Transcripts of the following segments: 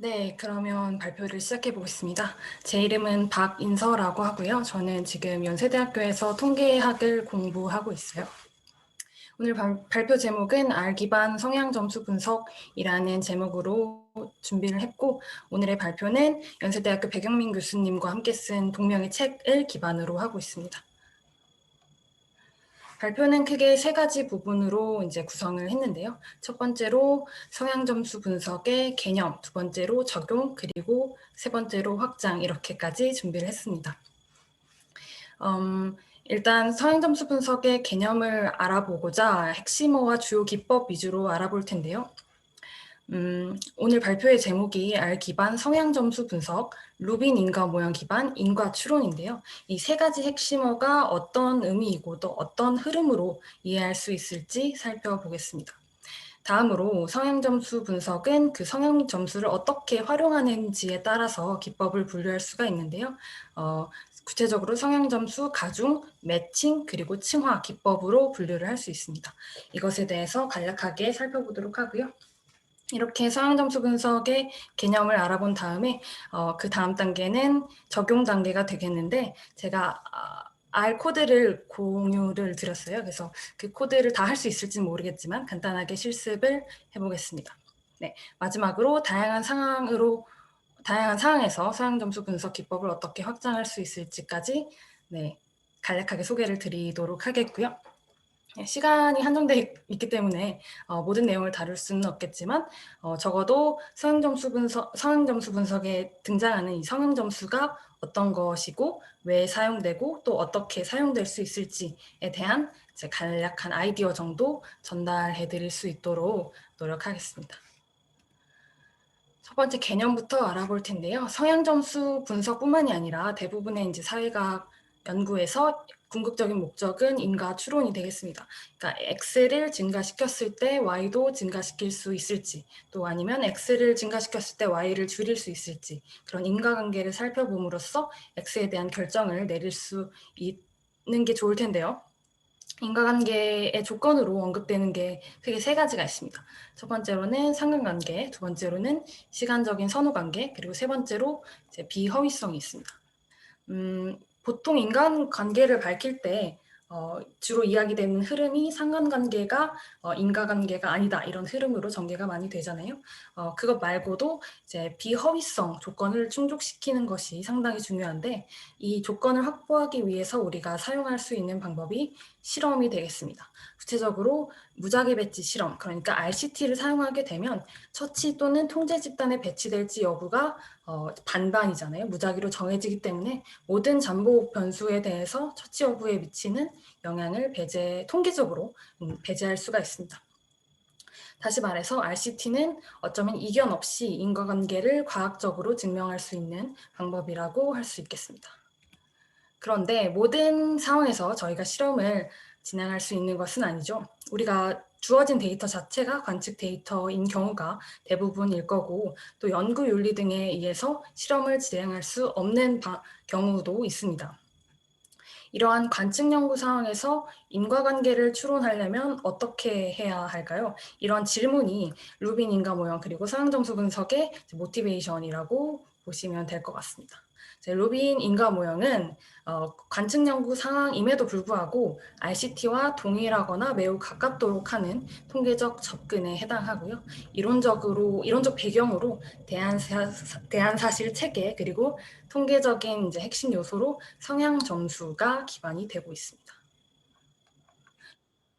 네, 그러면 발표를 시작해 보겠습니다. 제 이름은 박인서라고 하고요. 저는 지금 연세대학교에서 통계학을 공부하고 있어요. 오늘 발표 제목은 R 기반 성향 점수 분석이라는 제목으로 준비를 했고, 오늘의 발표는 연세대학교 백영민 교수님과 함께 쓴 동명의 책을 기반으로 하고 있습니다. 발표는 크게 세 가지 부분으로 이제 구성을 했는데요. 첫 번째로 성향 점수 분석의 개념, 두 번째로 적용, 그리고 세 번째로 확장 이렇게까지 준비를 했습니다. 일단 성향 점수 분석의 개념을 알아보고자 핵심어와 주요 기법 위주로 알아볼 텐데요. 오늘 발표의 제목이 R 기반 성향 점수 분석, 루빈 인과 모형 기반 인과 추론인데요. 이 세 가지 핵심어가 어떤 의미이고 또 어떤 흐름으로 이해할 수 있을지 살펴보겠습니다. 다음으로 성향 점수 분석은 그 성향 점수를 어떻게 활용하는지에 따라서 기법을 분류할 수가 있는데요. 구체적으로 성향 점수, 가중, 매칭, 그리고 층화 기법으로 분류를 할 수 있습니다. 이것에 대해서 간략하게 살펴보도록 하고요. 이렇게 성향 점수 분석의 개념을 알아본 다음에 그 다음 단계는 적용 단계가 되겠는데 제가 R 코드를 공유를 드렸어요. 그래서 그 코드를 다 할 수 있을지는 모르겠지만 간단하게 실습을 해보겠습니다. 네, 마지막으로 다양한 상황에서 성향 점수 분석 기법을 어떻게 확장할 수 있을지까지 간략하게 소개를 드리도록 하겠고요. 시간이 한정되어 있기 때문에 모든 내용을 다룰 수는 없겠지만 적어도 성향 점수 분석에 등장하는 이 성향 점수가 어떤 것이고 왜 사용되고 또 어떻게 사용될 수 있을지에 대한 간략한 아이디어 정도 전달해 드릴 수 있도록 노력하겠습니다. 첫 번째 개념부터 알아볼 텐데요. 성향 점수 분석뿐만이 아니라 대부분의 이제 사회과학 연구에서 궁극적인 목적은 인과 추론이 되겠습니다. 그러니까 X를 증가시켰을 때 Y도 증가시킬 수 있을지, 또 아니면 X를 증가시켰을 때 Y를 줄일 수 있을지, 그런 인과관계를 살펴봄으로써 X에 대한 결정을 내릴 수 있는 게 좋을 텐데요. 인과관계의 조건으로 언급되는 게 크게 세 가지가 있습니다. 첫 번째로는 상관관계, 두 번째로는 시간적인 선호관계, 그리고 세 번째로 이제 비허위성이 있습니다. 보통 인간관계를 밝힐 때 주로 이야기되는 흐름이 상관관계가 인과관계가 아니다 이런 흐름으로 전개가 많이 되잖아요. 그것 말고도 이제 비허위성 조건을 충족시키는 것이 상당히 중요한데 이 조건을 확보하기 위해서 우리가 사용할 수 있는 방법이 실험이 되겠습니다. 구체적으로 무작위 배치 실험, 그러니까 RCT를 사용하게 되면 처치 또는 통제 집단에 배치될지 여부가 반반이잖아요. 무작위로 정해지기 때문에 모든 잠복 변수에 대해서 처치 여부에 미치는 영향을 통계적으로 배제할 수가 있습니다. 다시 말해서 RCT는 어쩌면 이견 없이 인과관계를 과학적으로 증명할 수 있는 방법이라고 할 수 있겠습니다. 그런데 모든 상황에서 저희가 실험을 진행할 수 있는 것은 아니죠. 우리가 주어진 데이터 자체가 관측 데이터인 경우가 대부분일 거고 또 연구 윤리 등에 의해서 실험을 진행할 수 없는 경우도 있습니다. 이러한 관측 연구 상황에서 인과관계를 추론하려면 어떻게 해야 할까요? 이런 질문이 루빈 인과 모형 그리고 성향 점수 분석의 모티베이션이라고 보시면 될 것 같습니다. 루빈 인과 모형은 관측 연구 상황임에도 불구하고 RCT와 동일하거나 매우 가깝도록 하는 통계적 접근에 해당하고요. 이론적 배경으로 대한사실 체계 그리고 통계적인 이제 핵심 요소로 성향 점수가 기반이 되고 있습니다.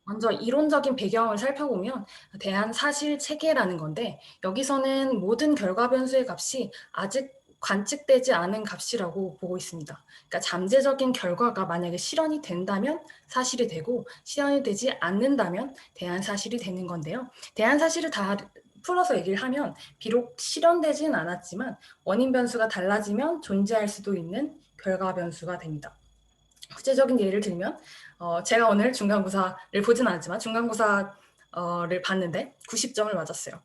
먼저 이론적인 배경을 살펴보면 대한사실 체계라는 건데 여기서는 모든 결과 변수의 값이 아직 관측되지 않은 값이라고 보고 있습니다. 그러니까 잠재적인 결과가 만약에 실현이 된다면 사실이 되고 실현이 되지 않는다면 대한사실이 되는 건데요. 대한사실을 다 풀어서 얘기를 하면 비록 실현되지는 않았지만 원인 변수가 달라지면 존재할 수도 있는 결과 변수가 됩니다. 구체적인 예를 들면 제가 오늘 중간고사를 보진 않았지만 중간고사를 봤는데 90점을 맞았어요.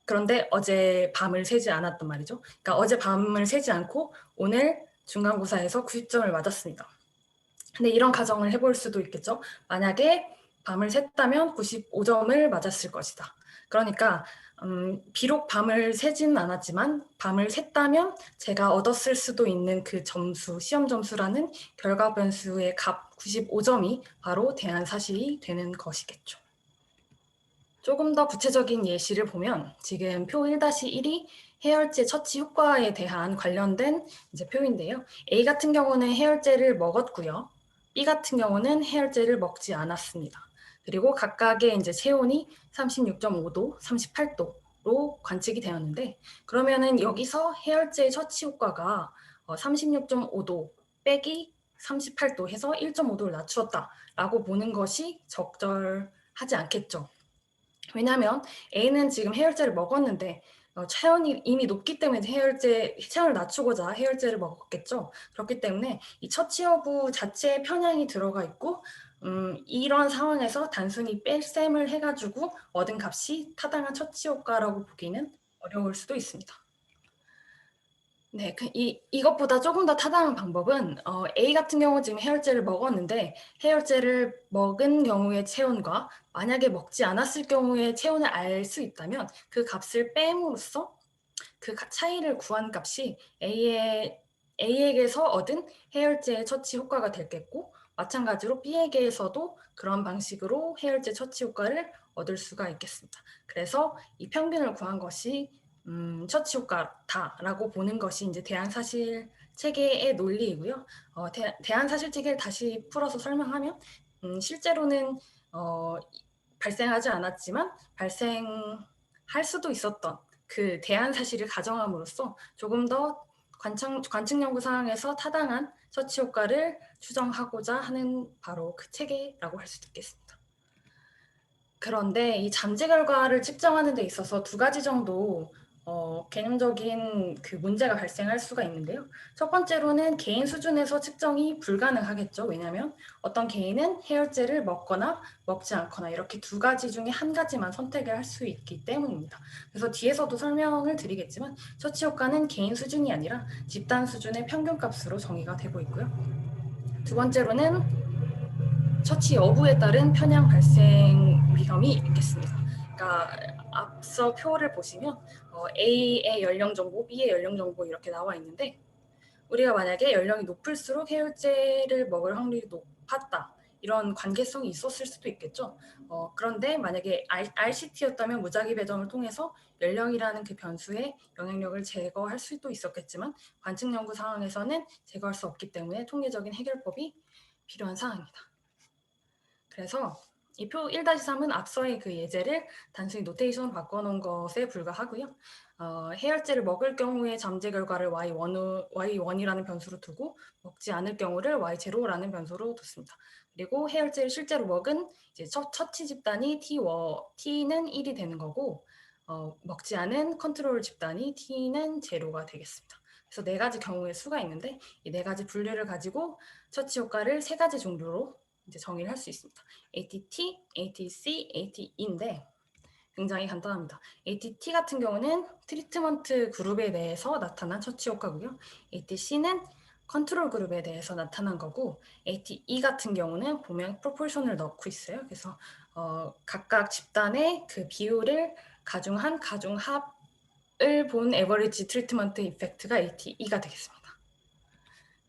그런데 어제 밤을 새지 않았단 말이죠. 그러니까 어제 밤을 새지 않고 오늘 중간고사에서 90점을 맞았습니다. 근데 이런 가정을 해볼 수도 있겠죠. 만약에 밤을 샜다면 95점을 맞았을 것이다. 그러니까 비록 밤을 새지는 않았지만 밤을 샜다면 제가 얻었을 수도 있는 그 점수, 시험 점수라는 결과 변수의 값 95점이 바로 대안사실이 되는 것이겠죠. 조금 더 구체적인 예시를 보면 지금 표 1-1이 해열제 처치 효과에 대한 관련된 이제 표인데요. A 같은 경우는 해열제를 먹었고요. B 같은 경우는 해열제를 먹지 않았습니다. 그리고 각각의 이제 체온이 36.5도, 38도로 관측이 되었는데, 그러면은 여기서 해열제 처치 효과가 36.5도 빼기 38도 해서 1.5도를 낮추었다라고 보는 것이 적절하지 않겠죠. 왜냐하면 A는 지금 해열제를 먹었는데 체온이 이미 높기 때문에 체온을 낮추고자 해열제를 먹었겠죠. 그렇기 때문에 이 처치 여부 자체에 편향이 들어가 있고 이런 상황에서 단순히 뺄셈을 해가지고 얻은 값이 타당한 처치 효과라고 보기는 어려울 수도 있습니다. 네, 이것보다 조금 더 타당한 방법은 A 같은 경우 지금 해열제를 먹었는데 해열제를 먹은 경우의 체온과 만약에 먹지 않았을 경우의 체온을 알 수 있다면 그 값을 뺨으로써 그 차이를 구한 값이 A에게서 얻은 해열제의 처치 효과가 되겠고, 마찬가지로 B에게서도 그런 방식으로 해열제 처치 효과를 얻을 수가 있겠습니다. 그래서 이 평균을 구한 것이 처치 효과다라고 보는 것이 이제 대안사실 체계의 논리이고요. 대안사실 체계를 다시 풀어서 설명하면 실제로는 발생하지 않았지만 발생할 수도 있었던 그 대안 사실을 가정함으로써 조금 더 관측 연구 사항에서 타당한 처치 효과를 추정하고자 하는 바로 그 체계라고 할 수 있겠습니다. 그런데 이 잠재 결과를 측정하는 데 있어서 두 가지 정도 개념적인 그 문제가 발생할 수가 있는데요. 첫 번째로는 개인 수준에서 측정이 불가능하겠죠. 왜냐하면 어떤 개인은 해열제를 먹거나 먹지 않거나 이렇게 두 가지 중에 한 가지만 선택을 할 수 있기 때문입니다. 그래서 뒤에서도 설명을 드리겠지만 처치 효과는 개인 수준이 아니라 집단 수준의 평균값으로 정의가 되고 있고요. 두 번째로는 처치 여부에 따른 편향 발생 위험이 있겠습니다. 그러니까 앞서 표를 보시면 A의 연령 정보, B의 연령 정보 이렇게 나와 있는데 우리가 만약에 연령이 높을수록 해열제를 먹을 확률이 높았다. 이런 관계성이 있었을 수도 있겠죠. 그런데 만약에 RCT였다면 무작위 배점을 통해서 연령이라는 그 변수의 영향력을 제거할 수도 있었겠지만 관측 연구 상황에서는 제거할 수 없기 때문에 통계적인 해결법이 필요한 상황입니다. 그래서 이 표 1-3은 앞서의 그 예제를 단순히 노테이션을 바꿔놓은 것에 불과하고요. 해열제를 먹을 경우의 잠재 결과를 y1이라는 변수로 두고 먹지 않을 경우를 y0라는 변수로 뒀습니다. 그리고 해열제를 실제로 먹은 이제 처치 집단이 t는 1이 되는 거고 먹지 않은 컨트롤 집단이 t는 0가 되겠습니다. 그래서 네 가지 경우의 수가 있는데 이 네 가지 분류를 가지고 처치 효과를 세 가지 종류로 이제 정의를 할 수 있습니다. ATT, ATC, ATE인데 굉장히 간단합니다. ATT 같은 경우는 트리트먼트 그룹에 대해서 나타난 처치 효과고요. ATC는 컨트롤 그룹에 대해서 나타난 거고 ATE 같은 경우는 보면 프로포션을 넣고 있어요. 그래서 각각 집단의 그 비율을 가중한 가중합을 본 에버리지 트리트먼트 이펙트가 ATE가 되겠습니다.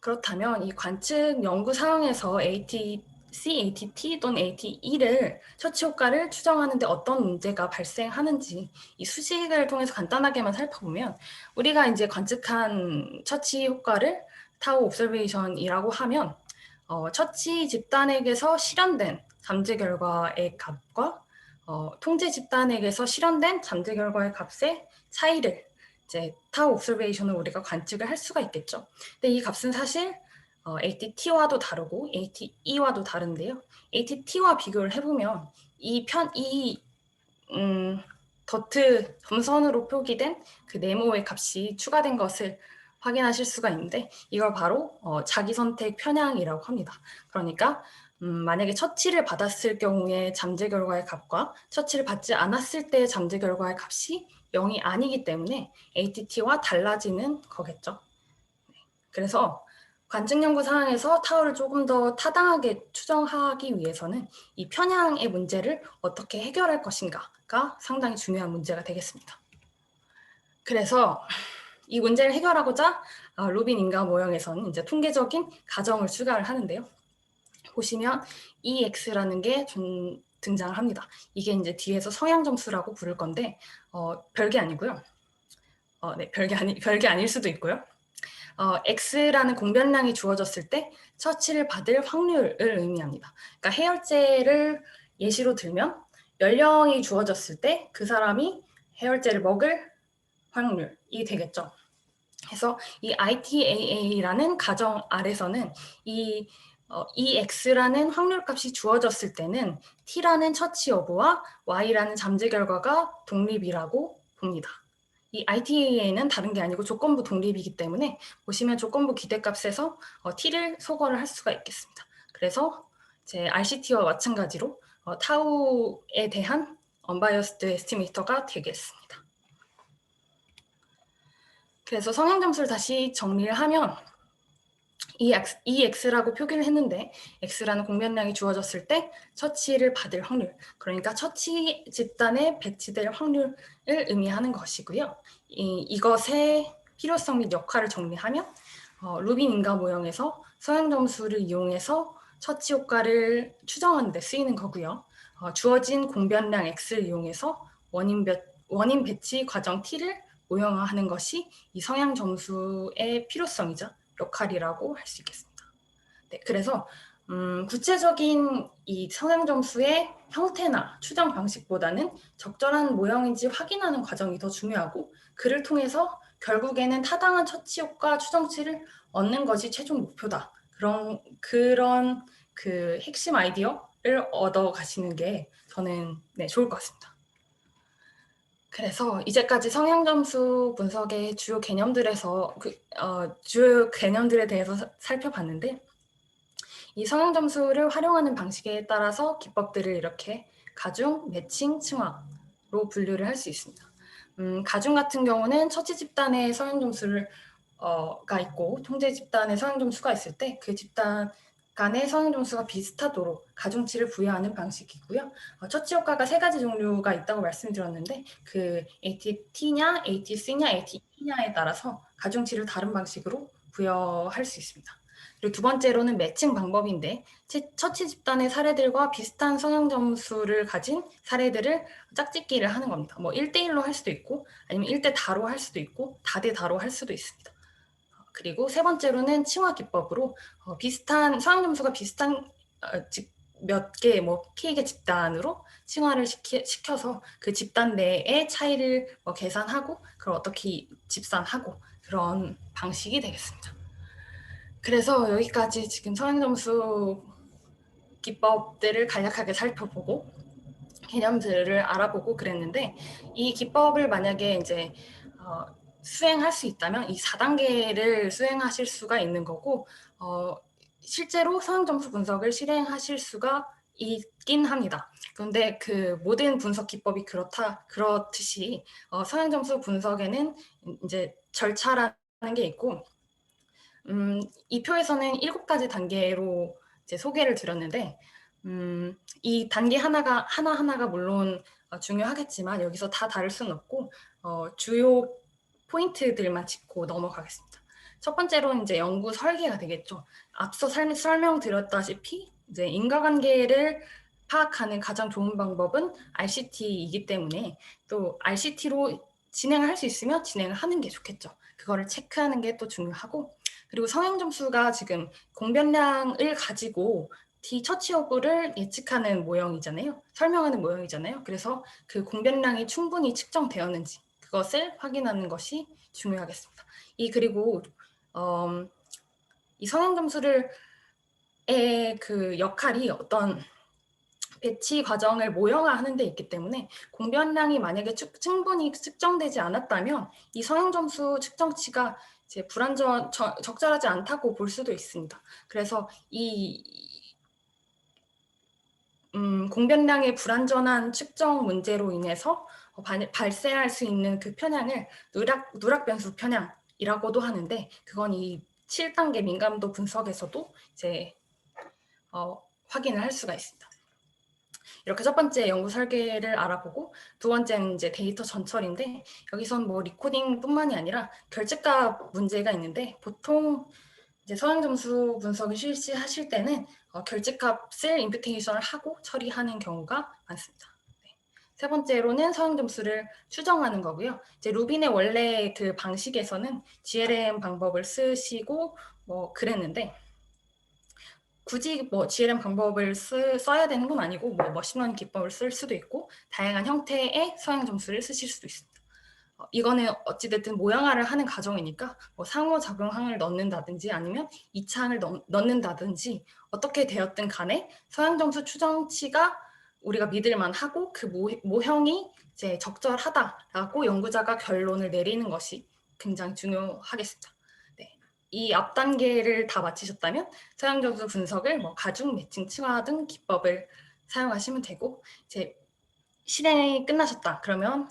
그렇다면 이 관측 연구 상황에서 ATC, ATT 또는 ATE를 처치 효과를 추정하는데 어떤 문제가 발생하는지 이 수식을 통해서 간단하게만 살펴보면 우리가 이제 관측한 처치 효과를 타우 옵서베이션이라고 하면 처치 집단에게서 실현된 잠재 결과의 값과 통제 집단에게서 실현된 잠재 결과의 값의 차이를 이제 타우 옵서베이션을 우리가 관측을 할 수가 있겠죠. 근데 이 값은 사실 ATT와도 다르고 ATE와도 다른데요. ATT와 비교를 해보면 이 더트 점선으로 표기된 그 네모의 값이 추가된 것을 확인하실 수가 있는데 이걸 바로 자기선택 편향이라고 합니다. 그러니까 만약에 처치를 받았을 경우에 잠재 결과의 값과 처치를 받지 않았을 때의 잠재 결과의 값이 0이 아니기 때문에 ATT와 달라지는 거겠죠. 그래서 관측 연구 상황에서 타우를 조금 더 타당하게 추정하기 위해서는 이 편향의 문제를 어떻게 해결할 것인가 문제가 상당히 중요한 문제가 되겠습니다. 그래서 이 문제를 해결하고자 루빈 인과 모형에서는 이제 통계적인 가정을 추가를 하는데요. 보시면 EX라는 게 등장을 합니다. 이게 이제 뒤에서 성향 점수라고 부를 건데 별게 아니고요. 네, 별게 아닐 수도 있고요. X라는 공변량이 주어졌을 때 처치를 받을 확률을 의미합니다. 그러니까 해열제를 예시로 들면 연령이 주어졌을 때 그 사람이 해열제를 먹을 확률이 되겠죠. 그래서 이 ITAA라는 가정 아래서는 이 EX라는 확률값이 주어졌을 때는 T라는 처치 여부와 Y라는 잠재 결과가 독립이라고 봅니다. 이 ITAA는 다른 게 아니고 조건부 독립이기 때문에 보시면 조건부 기대값에서 T를 소거를 할 수가 있겠습니다. 그래서 제 RCT와 마찬가지로 타우에 대한 언바이어스드 에스티메이터가 되겠습니다. 그래서 성향 점수를 다시 정리를 하면 EX라고 표기를 했는데 X라는 공변량이 주어졌을 때 처치를 받을 확률, 그러니까 처치 집단에 배치될 확률을 의미하는 것이고요. 이것의 필요성 및 역할을 정리하면 루빈 인과 모형에서 성향 점수를 이용해서 처치 효과를 추정하는 데 쓰이는 거고요. 주어진 공변량 X를 이용해서 원인 배치 과정 T를 모형화하는 것이 이 성향 점수의 필요성이자 역할이라고 할 수 있겠습니다. 네, 그래서 구체적인 이 성향 점수의 형태나 추정 방식보다는 적절한 모형인지 확인하는 과정이 더 중요하고 그를 통해서 결국에는 타당한 처치 효과 추정치를 얻는 것이 최종 목표다. 그런 그 핵심 아이디어를 얻어 가시는 게 저는 좋을 것 같습니다. 그래서 이제까지 성향 점수 분석의 주요 개념들에 대해서 살펴봤는데 이 성향 점수를 활용하는 방식에 따라서 기법들을 이렇게 가중, 매칭, 층화로 분류를 할 수 있습니다. 가중 같은 경우는 처치 집단의 성향 점수가 있고 통제 집단의 성향 점수가 있을 때 그 집단 간의 성향 점수가 비슷하도록 가중치를 부여하는 방식이고요. 처치 효과가 3가지 종류가 있다고 말씀드렸는데 그 ATT냐, ATC냐, ATE냐에 따라서 가중치를 다른 방식으로 부여할 수 있습니다. 그리고 두 번째로는 매칭 방법인데 처치 집단의 사례들과 비슷한 성향 점수를 가진 사례들을 짝짓기를 하는 겁니다. 뭐 1대1로 할 수도 있고 아니면 1대 다로 할 수도 있고 다대 다로 할 수도 있습니다. 그리고 세 번째로는 층화 기법으로 비슷한 성향 점수가 비슷한 몇 개 K개 집단으로 층화를 시켜서 그 집단 내의 차이를 계산하고 그걸 어떻게 집산하고 그런 방식이 되겠습니다. 그래서 여기까지 지금 성향 점수 기법들을 간략하게 살펴보고 개념들을 알아보고 그랬는데 이 기법을 만약에 이제 수행할 수 있다면 이 4단계를 수행하실 수가 있는 거고 실제로 성향 점수 분석을 실행하실 수가 있긴 합니다. 그런데 그 모든 분석 기법이 그렇듯이 성향 점수 분석에는 이제 절차라는 게 있고 이 표에서는 7가지 단계로 이제 소개를 드렸는데 이 단계 하나하나가 물론 중요하겠지만 여기서 다 다룰 수는 없고 주요 포인트들만 짚고 넘어가겠습니다. 첫 번째로는 이제 연구 설계가 되겠죠. 앞서 설명드렸다시피 이제 인과관계를 파악하는 가장 좋은 방법은 RCT이기 때문에 또 RCT로 진행을 할 수 있으면 진행을 하는 게 좋겠죠. 그거를 체크하는 게 또 중요하고 그리고 성향 점수가 지금 공변량을 가지고 D 처치 여부를 예측하는 모형이잖아요. 설명하는 모형이잖아요. 그래서 그 공변량이 충분히 측정되었는지 그것을 확인하는 것이 중요하겠습니다. 그리고 이 성향 점수의 그 역할이 어떤 배치 과정을 모형화하는 데 있기 때문에 공변량이 만약에 충분히 측정되지 않았다면 이 성향 점수 측정치가 이제 적절하지 않다고 볼 수도 있습니다. 그래서 공변량의 불완전한 측정 문제로 인해서 발생할 수 있는 그 편향을 누락 변수 편향이라고도 하는데 그건 이 7단계 민감도 분석에서도 이제 확인을 할 수가 있습니다. 이렇게 첫 번째 연구 설계를 알아보고 두 번째는 이제 데이터 전철인데 여기선 뭐 리코딩뿐만이 아니라 결제값 문제가 있는데 보통 이제 서양 점수 분석을 실시하실 때는 결제값을 임퓨테이션을 하고 처리하는 경우가 많습니다. 네. 세 번째로는 서양 점수를 추정하는 거고요. 이제 루빈의 원래 그 방식에서는 GLM 방법을 쓰시고 뭐 그랬는데 굳이 뭐 GLM 방법을 써야 되는 건 아니고 뭐 머신러닝 기법을 쓸 수도 있고 다양한 형태의 서양 점수를 쓰실 수도 있습니다. 이거는 어찌됐든 모형화를 하는 과정이니까 뭐 상호작용항을 넣는다든지 아니면 이차항을 넣는다든지 어떻게 되었든 간에 서양 점수 추정치가 우리가 믿을만 하고 그 모형이 이제 적절하다라고 연구자가 결론을 내리는 것이 굉장히 중요하겠습니다. 네. 이 앞 단계를 다 마치셨다면 서양 점수 분석을 뭐 가중, 매칭, 층화 등 기법을 사용하시면 되고 이제 실행이 끝나셨다. 그러면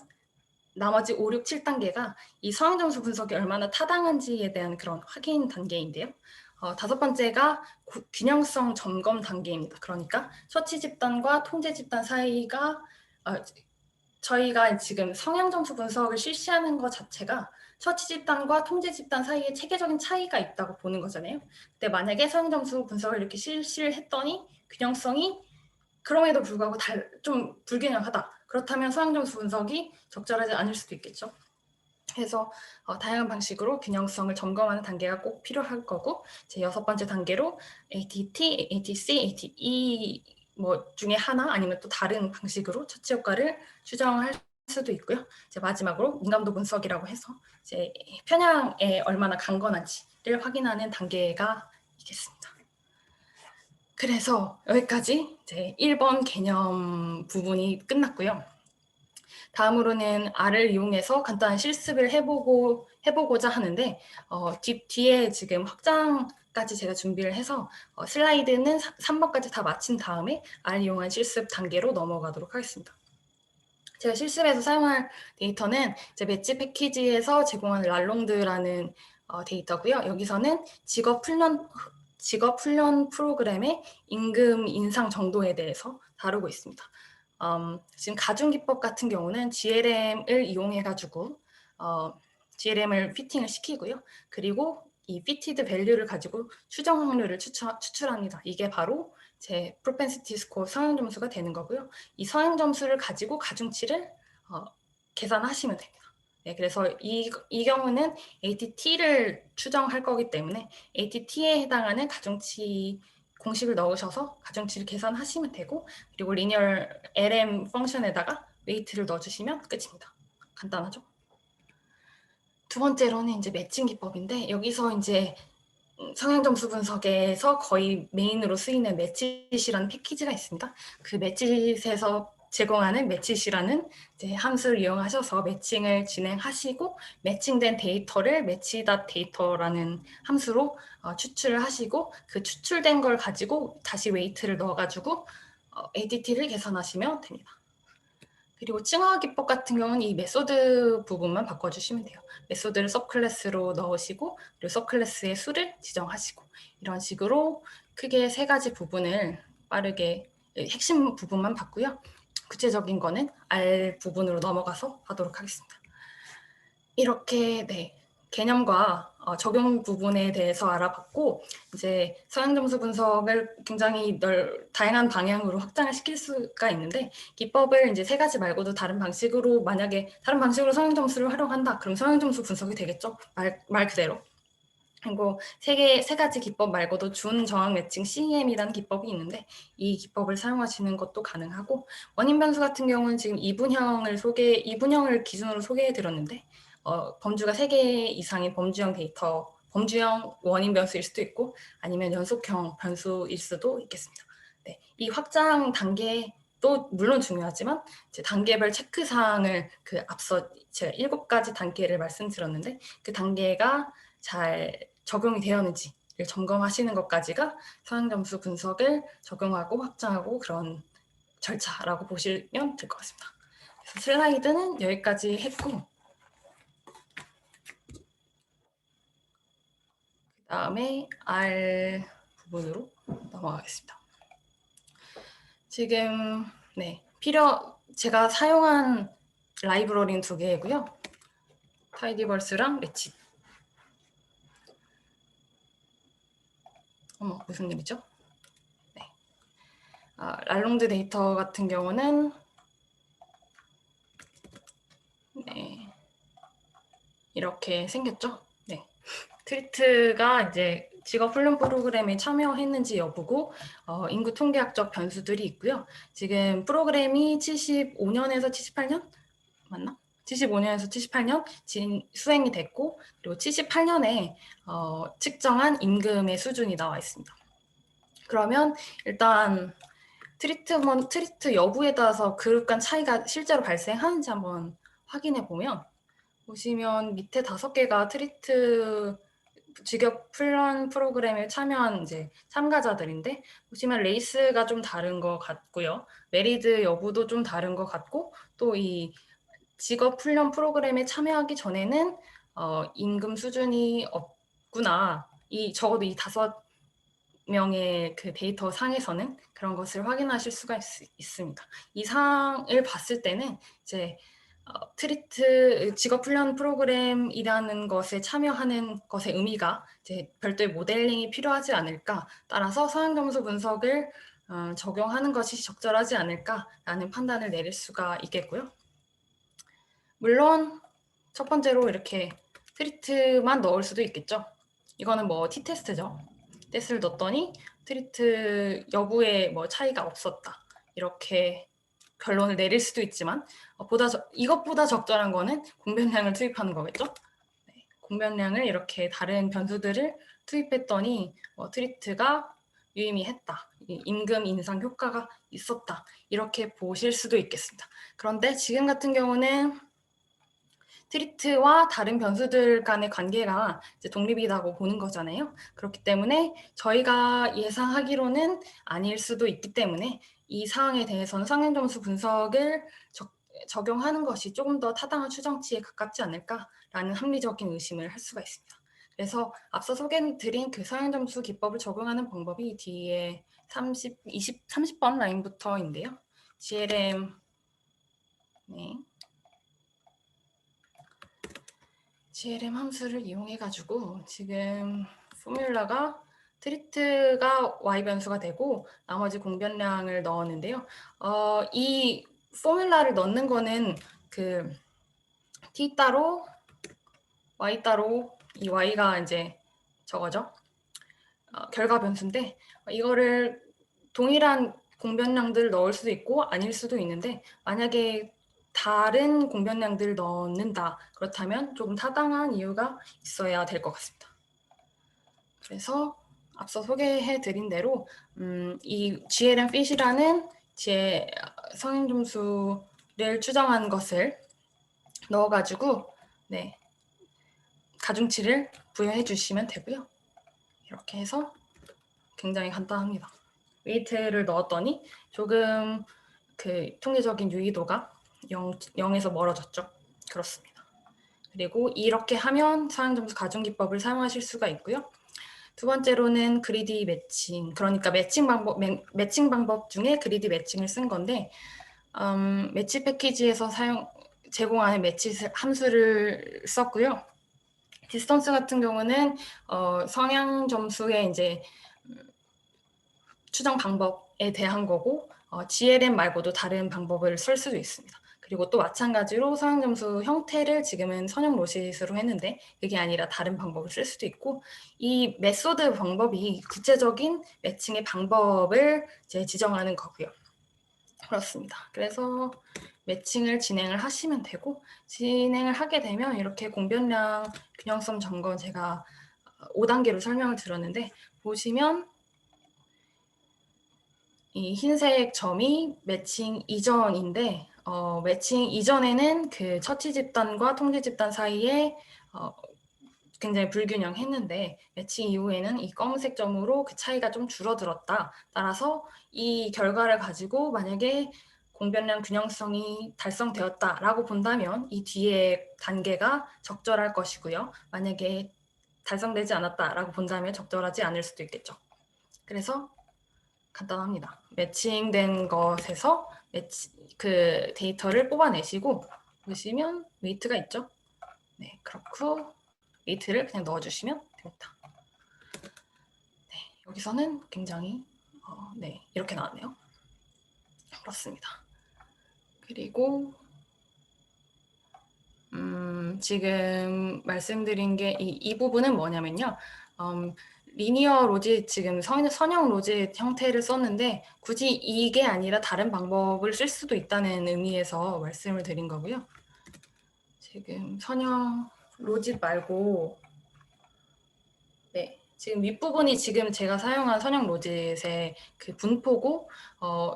나머지 5, 6, 7단계가 이 서양 점수 분석이 얼마나 타당한지에 대한 그런 확인 단계인데요. 다섯 번째가 균형성 점검 단계입니다. 그러니까 처치 집단과 통제 집단 사이가 저희가 지금 성향 점수 분석을 실시하는 것 자체가 처치 집단과 통제 집단 사이에 체계적인 차이가 있다고 보는 거잖아요. 근데 만약에 성향 점수 분석을 이렇게 실시를 했더니 균형성이 그럼에도 불구하고 좀 불균형하다. 그렇다면 서양 점수 분석이 적절하지 않을 수도 있겠죠. 그래서 다양한 방식으로 균형성을 점검하는 단계가 꼭 필요할 거고 제 여섯 번째 단계로 ATT, ATC, ATE 뭐 중에 하나 아니면 또 다른 방식으로 처치 효과를 추정할 수도 있고요. 이제 마지막으로 민감도 분석이라고 해서 이제 편향에 얼마나 강건한지를 확인하는 단계가 있겠습니다. 그래서 여기까지 이제 1번 개념 부분이 끝났고요. 다음으로는 R을 이용해서 간단한 실습을 해보고자 하는데 뒤에 지금 확장까지 제가 준비를 해서 슬라이드는 3번까지 다 마친 다음에 R 이용한 실습 단계로 넘어가도록 하겠습니다. 제가 실습에서 사용할 데이터는 이제 매치 패키지에서 제공하는 랄롱드라는 데이터고요. 여기서는 직업 훈련 프로그램의 임금 인상 정도에 대해서 다루고 있습니다. 지금 가중기법 같은 경우는 GLM을 이용해가지고 GLM을 피팅을 시키고요. 그리고 이 피티드 밸류를 가지고 추정 확률을 추출합니다. 이게 바로 제 프로펜시티 스코어 성향 점수가 되는 거고요. 이 성향 점수를 가지고 가중치를 계산하시면 됩니다. 네, 그래서 이 경우는 ATT를 추정할 거기 때문에 ATT에 해당하는 가중치 공식을 넣으셔서 가중치를 계산하시면 되고 그리고 리니어 LM 펑션에다가 웨이트를 넣어주시면 끝입니다. 간단하죠? 두 번째로는 이제 매칭 기법인데 여기서 이제 성향 점수 분석에서 거의 메인으로 쓰이는 매치시라는 패키지가 있습니다. 그 매치에서 제공하는 매치시라는 이제 함수를 이용하셔서 매칭을 진행하시고 매칭된 데이터를 매치.데이터라는 함수로 추출을 하시고 그 추출된 걸 가지고 다시 웨이트를 넣어가지고 ADT를 계산하시면 됩니다. 그리고 칭화 기법 같은 경우는 이 메소드 부분만 바꿔주시면 돼요. 메소드를 서클래스로 넣으시고 그리고 서클래스의 수를 지정하시고 이런 식으로 크게 세 가지 부분을 빠르게 핵심 부분만 봤고요. 구체적인 거는 R 부분으로 넘어가서 하도록 하겠습니다. 이렇게 네, 개념과 적용 부분에 대해서 알아봤고 이제 서양 점수 분석을 굉장히 다양한 방향으로 확장을 시킬 수가 있는데 기법을 이제 세 가지 말고도 다른 방식으로 만약에 다른 방식으로 서양 점수를 활용한다 그럼 서양 점수 분석이 되겠죠 말 그대로. 그리고 세 가지 기법 말고도 준 저항 매칭 CEM이라는 기법이 있는데 이 기법을 사용하시는 것도 가능하고 원인 변수 같은 경우는 지금 이분형을 기준으로 소개해 드렸는데 범주가 3개 이상인 범주형 데이터, 범주형 원인 변수일 수도 있고 아니면 연속형 변수일 수도 있겠습니다. 네, 이 확장 단계도 물론 중요하지만 이제 단계별 체크 사항을 앞서 제가 7가지 단계를 말씀드렸는데 그 단계가 잘 적용이 되었는지를 점검하시는 것까지가 서양 점수 분석을 적용하고 확장하고 그런 절차라고 보시면 될 것 같습니다. 그래서 슬라이드는 여기까지 했고 그 다음에 R 부분으로 넘어가겠습니다. 지금 네, 제가 사용한 라이브러리는 2개이고요. 타이디버스랑 레치. 무슨 일이죠? 네. 랄롱드 데이터 같은 경우는 네, 이렇게 생겼죠. 네. 트리트가 이제 직업 훈련 프로그램에 참여했는지 여부고 인구 통계학적 변수들이 있고요. 지금 프로그램이 75년에서 78년 맞나? 75년에서 78년 수행이 됐고, 그리고 78년에 측정한 임금의 수준이 나와 있습니다. 그러면 일단 트리트 여부에 따라서 그룹 간 차이가 실제로 발생하는지 한번 확인해 보시면 밑에 5개가 트리트 직업 훈련 프로그램에 참여한 이제 참가자들인데, 보시면 레이스가 좀 다른 것 같고요. 메리드 여부도 좀 다른 것 같고, 또 이 직업 훈련 프로그램에 참여하기 전에는 임금 수준이 없구나. 적어도 이 5명의 그 데이터 상에서는 그런 것을 확인하실 수가 있습니다. 이 사항을 봤을 때는 이제 트리트 직업 훈련 프로그램이라는 것에 참여하는 것의 의미가 이제 별도의 모델링이 필요하지 않을까, 따라서 성향 점수 분석을 적용하는 것이 적절하지 않을까라는 판단을 내릴 수가 있겠고요. 물론 첫 번째로 이렇게 트리트만 넣을 수도 있겠죠. 이거는 뭐 t-테스트죠. test를 넣었더니 트리트 여부에 뭐 차이가 없었다, 이렇게 결론을 내릴 수도 있지만, 이것보다 적절한 거는 공변량을 투입하는 거겠죠. 네, 공변량을 이렇게 다른 변수들을 투입했더니 트리트가 유의미했다, 임금 인상 효과가 있었다, 이렇게 보실 수도 있겠습니다. 그런데 지금 같은 경우는 트리트와 다른 변수들 간의 관계가 이제 독립이라고 보는 거잖아요. 그렇기 때문에 저희가 예상하기로는 아닐 수도 있기 때문에 이 사항에 대해서는 상향점수 분석을 적용하는 것이 조금 더 타당한 추정치에 가깝지 않을까라는 합리적인 의심을 할 수가 있습니다. 그래서 앞서 소개드린 그 상향점수 기법을 적용하는 방법이 뒤에 30번 라인부터인데요. GLM GLM 함수를 이용해가지고 지금 포뮬라가 트리트가 y 변수가 되고 나머지 공변량을 넣었는데요. 이 포뮬라를 넣는 거는 그 t 따로 y 따로, 이 y가 이제 저거죠. 결과 변수인데 이거를 동일한 공변량들을 넣을 수도 있고 아닐 수도 있는데, 만약에 다른 공변량들을 넣는다, 그렇다면 조금 타당한 이유가 있어야 될 것 같습니다. 그래서 앞서 소개해드린 대로 이 GLM fit이라는 성행점수를 추정한 것을 넣어가지고 가중치를 부여해 주시면 되고요. 이렇게 해서 굉장히 간단합니다. 웨이트를 넣었더니 조금 그 통계적인 유의도가 0에서 멀어졌죠. 그렇습니다. 그리고 이렇게 하면 상향점수 가중기법을 사용하실 수가 있고요. 두 번째로는 그리디 매칭, 그러니까 매칭 방법 중에 그리디 매칭을 쓴 건데, 매치 패키지에서 제공하는 매치 함수를 썼고요. 디스턴스 같은 경우는 성향 점수의 이제 추정 방법에 대한 거고, GLM 말고도 다른 방법을 쓸 수도 있습니다. 그리고 또 마찬가지로 성향 점수 형태를 지금은 선형 로짓으로 했는데 그게 아니라 다른 방법을 쓸 수도 있고, 이 메소드 방법이 구체적인 매칭의 방법을 이제 지정하는 거고요. 그렇습니다. 그래서 매칭을 진행을 하시면 되고, 진행을 하게 되면 이렇게 공변량 균형성 점검 제가 5단계로 설명을 드렸는데, 보시면 이 흰색 점이 매칭 이전인데, 매칭 이전에는 그 처치 집단과 통제 집단 사이에 굉장히 불균형했는데, 매칭 이후에는 이 검은색 점으로 그 차이가 좀 줄어들었다. 따라서 이 결과를 가지고 만약에 공변량 균형성이 달성되었다라고 본다면 이 뒤에 단계가 적절할 것이고요. 만약에 달성되지 않았다라고 본다면 적절하지 않을 수도 있겠죠. 그래서 간단합니다. 매칭된 것에서 그 데이터를 뽑아내시고 보시면 웨이트가 있죠. 네, 그렇고 웨이트를 그냥 넣어주시면 됩니다. 네, 여기서는 굉장히 네, 이렇게 나왔네요. 그렇습니다. 그리고 지금 말씀드린 게 이 부분은 뭐냐면요. 리니어 로짓 지금 선형 로짓 형태를 썼는데 굳이 이게 아니라 다른 방법을 쓸 수도 있다는 의미에서 말씀을 드린 거고요. 지금 선형 로짓 말고 네, 지금 윗부분이 지금 제가 사용한 선형 로짓의 그 분포고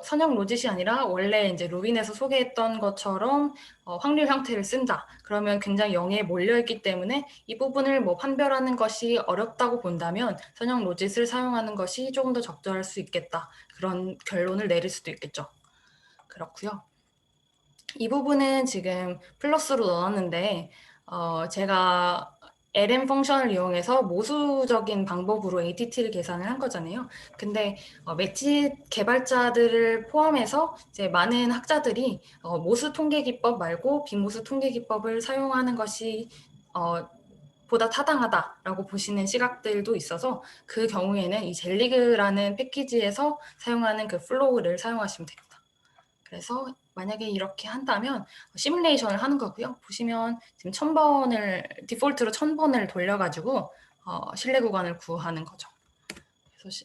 선형 로짓이 아니라 원래 이제 루빈에서 소개했던 것처럼 확률 형태를 쓴다. 그러면 굉장히 0에 몰려있기 때문에 이 부분을 뭐 판별하는 것이 어렵다고 본다면 선형 로짓을 사용하는 것이 조금 더 적절할 수 있겠다. 그런 결론을 내릴 수도 있겠죠. 그렇고요. 이 부분은 지금 플러스로 넣었는데 제가 LM 펑션을 이용해서 모수적인 방법으로 ATT를 계산을 한 거잖아요. 근데 매치 개발자들을 포함해서 이제 많은 학자들이 모수 통계 기법 말고 빈모수 통계 기법을 사용하는 것이 보다 타당하다라고 보시는 시각들도 있어서 그 경우에는 이 젤리그라는 패키지에서 사용하는 그 플로우를 사용하시면 됩니다. 그래서 만약에 이렇게 한다면 시뮬레이션을 하는 거고요. 보시면 지금 1000번을 디폴트로 1000번을 돌려가지고 실내 구간을 구하는 거죠. 그래서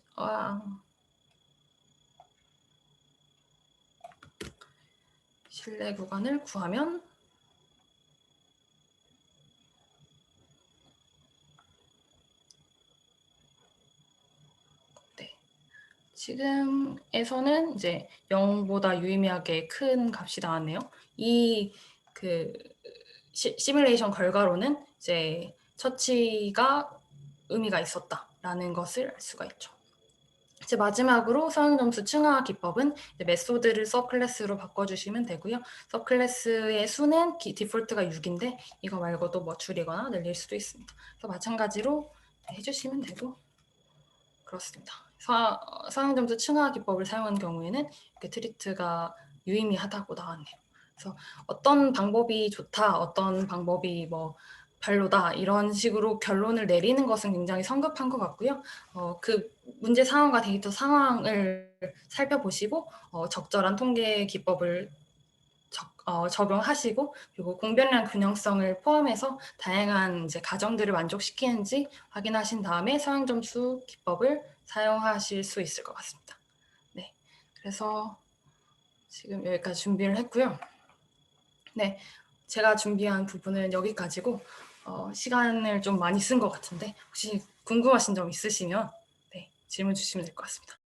실내 구간을 구하면 네. 지금에서는 이제 0보다 유의미하게 큰 값이 나왔네요. 이 그 시뮬레이션 결과로는 이제 처치가 의미가 있었다라는 것을 알 수가 있죠. 이제 마지막으로 사용점수 층화 기법은 메소드를 서클래스로 바꿔주시면 되고요. 서클래스의 수는 디폴트가 6인데 이거 말고도 뭐 줄이거나 늘릴 수도 있습니다. 그래서 마찬가지로 해주시면 되고 그렇습니다. 사용점수 층화 기법을 사용한 경우에는 이렇게 트리트가 유의미하다고 나왔네요. 그래서 어떤 방법이 좋다, 어떤 방법이 뭐 별로다 이런 식으로 결론을 내리는 것은 굉장히 성급한 것 같고요. 그 문제 상황과 데이터 상황을 살펴보시고 적절한 통계 기법을 적용하시고 그리고 공변량 균형성을 포함해서 다양한 이제 가정들을 만족시키는지 확인하신 다음에 사용점수 기법을 사용하실 수 있을 것 같습니다. 네, 그래서 지금 여기까지 준비를 했고요. 네, 제가 준비한 부분은 여기까지고 시간을 좀 많이 쓴 것 같은데 혹시 궁금하신 점 있으시면 네, 질문 주시면 될 것 같습니다.